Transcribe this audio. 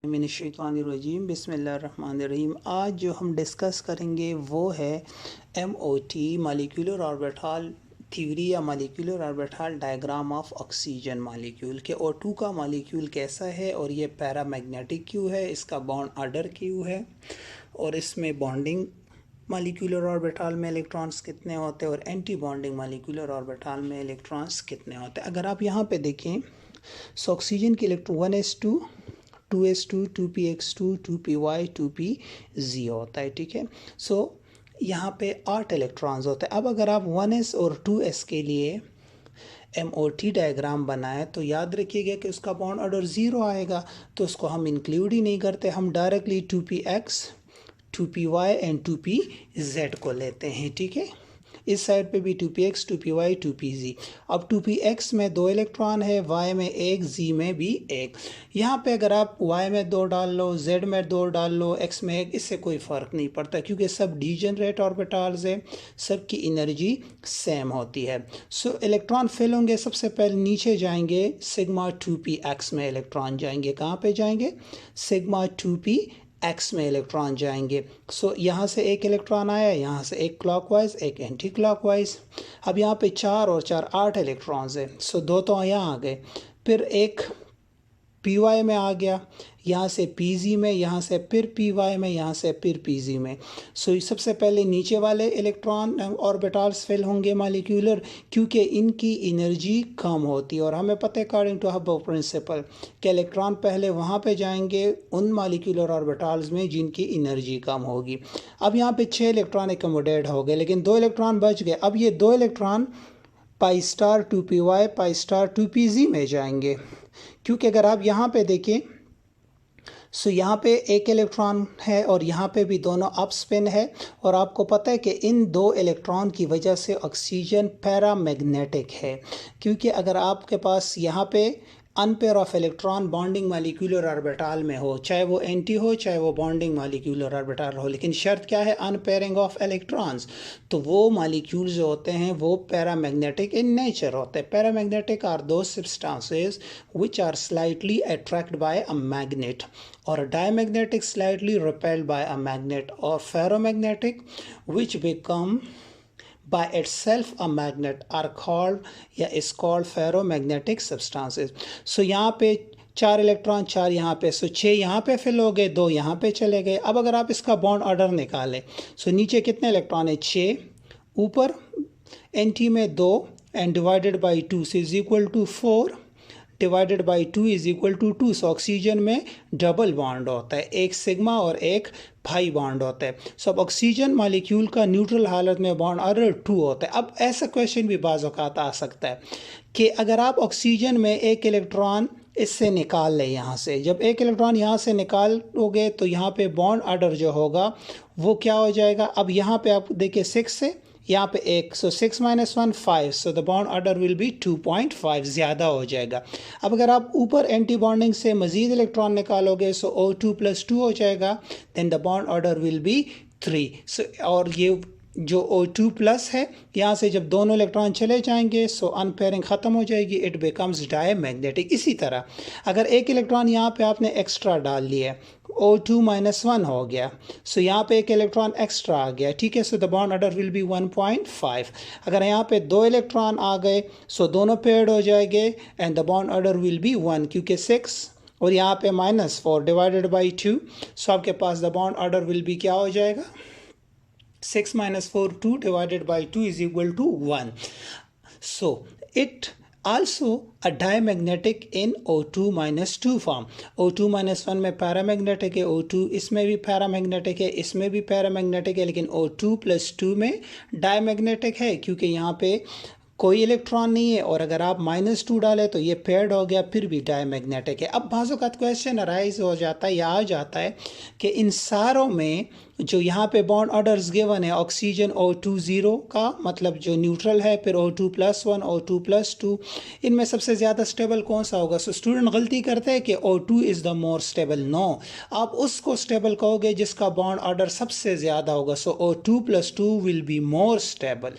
मिनश्शैतानिर्रजीम बिस्मिल्लाहिर्रहमानिर्रहीम। आज जो हम डिस्कस करेंगे वो है MOT मॉलिक्यूलर ऑर्बिटल थ्योरी या molecular orbital diagram of oxygen molecule के O2 का मॉलिक्यूल कैसा है और ये पैरामैग्नेटिक क्यों है, इसका बॉन्ड ऑर्डर क्यों है और इसमें बॉन्डिंग मॉलिक्यूलर ऑर्बिटल में इलेक्ट्रॉन्स कितने होते हैं और एंटी बॉन्डिंग मॉलिक्यूलर ऑर्बिटल में इलेक्ट्रॉन्स कितने होते हैं। अगर आप यहाँ पे देखें सो ऑक्सीजन की electron 1s2 2s2 2px2 2py 2pz होता है, ठीक है। सो यहाँ पे 8 इलेक्ट्रॉन्स होते हैं। अब अगर आप 1s और 2s के लिए MOT डायग्राम बनाए तो याद रखिएगा कि उसका बॉन्ड ऑर्डर 0 आएगा, तो उसको हम इंक्लूड ही नहीं करते, हम directly 2px 2py and 2pz को लेते हैं, ठीक है। इस साइड पे भी 2px 2py 2pz। अब 2px में 2 इलेक्ट्रॉन है, y में 1, z में भी 1। यहाँ पे अगर आप y में 2 डाल लो, z में 2 डाल लो, x में 1, इससे कोई फ़र्क नहीं पड़ता क्योंकि सब डीजनरेट ऑर्बिटल्स है, सबकी एनर्जी सेम होती है। सो इलेक्ट्रॉन फिल होंगे, सबसे पहले नीचे जाएंगे सिग्मा 2px में इलेक्ट्रॉन जाएंगे। कहाँ पे जाएंगे? सिग्मा 2p एक्स में इलेक्ट्रॉन जाएंगे। सो यहाँ से एक इलेक्ट्रॉन आया, यहाँ से एक क्लॉकवाइज एक एंटी क्लॉकवाइज। अब यहाँ पे 4 और 4 8 इलेक्ट्रॉन्स है। सो 2 तो यहाँ आ गए, फिर एक py में आ गया, यहाँ से pz में, यहाँ से फिर py में, यहाँ से फिर pz में। सो सबसे पहले नीचे वाले इलेक्ट्रॉन ऑर्बिटल्स फिल होंगे मॉलिक्यूलर, क्योंकि इनकी एनर्जी कम होती है और हमें पता है अकॉर्डिंग टू हब प्रिंसिपल कि इलेक्ट्रॉन पहले वहाँ पे जाएंगे उन मॉलिक्यूलर ऑर्बिटल्स में जिनकी एनर्जी कम होगी। अब यहाँ पे 6 इलेक्ट्रॉन एकमोडेट हो गए, लेकिन 2 इलेक्ट्रॉन बच गए। अब ये 2 electron pi star 2py pi star 2pz में जाएंगे, क्योंकि अगर आप यहाँ पे देखें सो यहाँ पे एक इलेक्ट्रॉन है और यहाँ पे भी दोनों अप स्पिन है, और आपको पता है कि इन 2 इलेक्ट्रॉन की वजह से ऑक्सीजन पैरामैग्नेटिक है। क्योंकि अगर आपके पास यहाँ पे unpair of electron bonding molecular orbital में हो, चाहे वो एंटी हो चाहे वो बॉन्डिंग मॉलिक्यूलर ऑर्बिटल हो, लेकिन शर्त क्या है? अनपेयरिंग ऑफ इलेक्ट्रॉन्स, तो वो मॉलिक्यूल जो होते हैं वो पैरामैग्नेटिक इन नेचर होते हैं। Paramagnetic are those substances which are slightly attract by a magnet, और diamagnetic slightly repelled by a magnet, और ferromagnetic which become by itself a magnet are called या is called ferromagnetic substances। सो यहाँ पे 4 electron 4 यहाँ पे, सो 6 यहाँ पे fill हो गए, 2 यहाँ पे चले गए। अब अगर आप इसका बॉन्ड ऑर्डर निकालें, सो नीचे कितने इलेक्ट्रॉन है? 6, ऊपर एंटी में 2 and divided by 2 is equal to 4 divided by 2 is equal to 2। So oxygen में डबल बॉन्ड होता है, एक सिग्मा और एक पाई बॉन्ड होता है। सो अब ऑक्सीजन मॉलिक्यूल का न्यूट्रल हालत में बॉन्ड ऑर्डर 2 होता है। अब ऐसा क्वेश्चन भी बाज़ औक़ात आ सकता है कि अगर आप ऑक्सीजन में एक इलेक्ट्रॉन इससे निकाल लें, यहाँ से जब एक इलेक्ट्रॉन यहाँ से निकालोगे तो यहाँ पे बॉन्ड ऑर्डर जो होगा वो क्या हो जाएगा? अब यहाँ पे आप देखिए 6 से यहाँ पे 1, सो 6 - 1 5, so the bond order will B 2.5, ज़्यादा हो जाएगा। अब अगर आप ऊपर एंटी बॉन्डिंग से मज़ीद इलेक्ट्रॉन निकालोगे सो O2 + 2 हो जाएगा, then the bond order will be 3। So और ये जो O2 प्लस है, यहाँ से जब दोनों इलेक्ट्रॉन चले जाएंगे सो अनपेयरिंग ख़त्म हो जाएगी, इट बिकम्स डायमैग्नेटिक। इसी तरह अगर एक इलेक्ट्रॉन यहाँ पे आपने एक्स्ट्रा डाल लिया, O2 - 1 हो गया, सो यहाँ पे एक इलेक्ट्रॉन एक्स्ट्रा आ गया, ठीक है। So the bond order will B 1.5। अगर यहाँ पे 2 इलेक्ट्रॉन आ गए सो दोनों पेयर्ड हो जाएंगे and the bond order will B 1, क्योंकि 6 और यहाँ पे -4 डिवाइडेड बाई 2, सो आपके पास the bond order will be क्या हो जाएगा? 6 - 4 2 divided by 2 is equal to 1. So it also a diamagnetic in O2 - 2 form। O2 - 1 में पैरामैग्नेटिक है, O2 इसमें भी पैरामैग्नेटिक है, इसमें भी पैरामैग्नेटिक है, लेकिन O2 + 2 में डायमैग्नेटिक है क्योंकि यहाँ पे कोई इलेक्ट्रॉन नहीं है, और अगर आप -2 डालें तो ये पेयर्ड हो गया, फिर भी डायमैग्नेटिक है। अब बाज़ औक़ात क्वेश्चन अराइज हो जाता है या आ जाता है कि इन सारों में जो यहाँ पे बॉन्ड ऑर्डर्स गिवन है, ऑक्सीजन O2 0 का मतलब जो न्यूट्रल है, फिर O2 + 1 O2 + 2, इनमें सबसे ज़्यादा स्टेबल कौन सा होगा? सो स्टूडेंट गलती करते हैं कि O2 is the more stable. No, आप उसको स्टेबल कहोगे जिसका बॉन्ड ऑर्डर सबसे ज़्यादा होगा। सो O2 + 2 will be more stable.